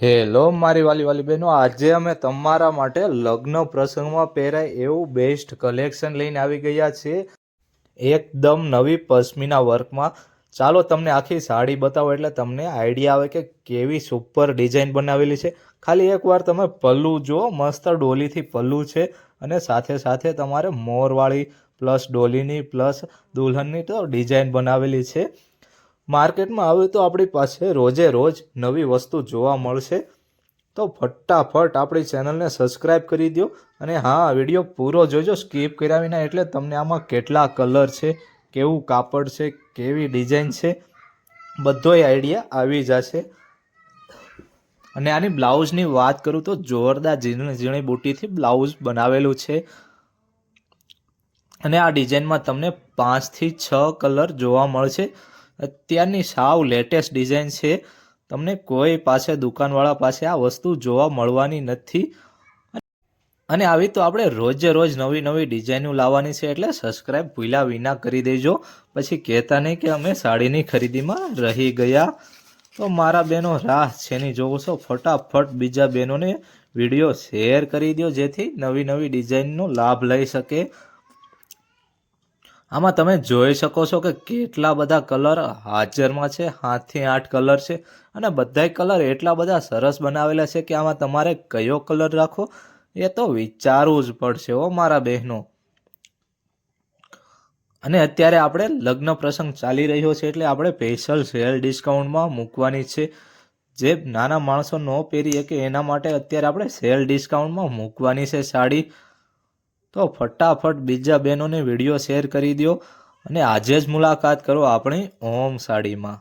Hello મારી વાલી વાલી બહેનો, આજે અમે તમારા માટે લગ્ન પ્રસંગમાં પહેરાય એવું બેસ્ટ કલેક્શન લઈને આવી ગયા છીએ, એકદમ નવી પશ્મિના વર્કમાં. ચાલો તમને આખી સાડી બતાવો એટલે તમને આઈડિયા આવે કે કેવી સુપર ડિઝાઇન બનાવેલી છે. ખાલી એકવાર તમે પલ્લુ જુઓ, મસ્ત ડોલીથી પલ્લુ છે અને સાથે સાથે તમારે મોરવાળી પ્લસ ડોલીની પ્લસ દુલ્હનની તો ડિઝાઇન બનાવેલી છે. માર્કેટમાં આવે તો આપણી પાસે રોજે રોજ નવી વસ્તુ જોવા મળશે. તો ફટાફટ આપણી ચેનલને સબસ્ક્રાઈબ કરી દો અને હા, વિડીયો પૂરો જોજો, સ્કીપ કર્યા વિના, એટલે તમને આમાં કેટલા કલર છે, કેવું કાપડ છે, કેવી ડિઝાઇન છે, બધોય આઈડિયા આવી જશે. અને આની બ્લાઉઝની વાત કરું તો જોરદાર ઝીણી ઝીણી બુટીથી બ્લાઉઝ બનાવેલું છે. અને આ ડિઝાઇનમાં તમને 5 થી 6 કલર જોવા મળશે. અત્યારની સાવ લેટેસ્ટ ડિઝાઇન છે. તમને કોઈ પાસે દુકાનવાળા પાસે આ વસ્તુ જોવા મળવાની નથી. અને આવી તો આપણે રોજે રોજ નવી નવી ડિઝાઇનો લાવવાની છે, એટલે સબસ્ક્રાઈબ ભૂલ્યા વિના કરી દેજો. પછી કહેતા નહીં કે અમે સાડીની ખરીદીમાં રહી ગયા. તો મારા બહેનો રાહ છેની જોવો છો, ફટાફટ બીજા બહેનોને વિડીયો શેર કરી દો જેથી નવી નવી ડિઝાઇનનો લાભ લઈ શકે. આમાં તમે જોઈ શકો છો કે કેટલા બધા કલર હાજરમાં છે, 7 થી 8 કલર છે. અને બધાય કલર એટલા બધા સરસ બનાવેલા છે કે આમાં તમારે કયો કલર રાખવો એ તો વિચારવું જ પડશે હો મારા બહેનો. અને અત્યારે આપણે લગ્ન પ્રસંગ ચાલી રહ્યો છે એટલે આપણે સ્પેશિયલ સેલ ડિસ્કાઉન્ટમાં મૂકવાની છે. જે નાના માણસો ન પહેરી શકે એના માટે અત્યારે આપણે સેલ ડિસ્કાઉન્ટમાં મૂકવાની છે સાડી. તો ફટાફટ બીજા બહેનોને વિડીયો શેર કરી દો અને આજે જ મુલાકાત કરો આપણી ઓમ સાડીમાં.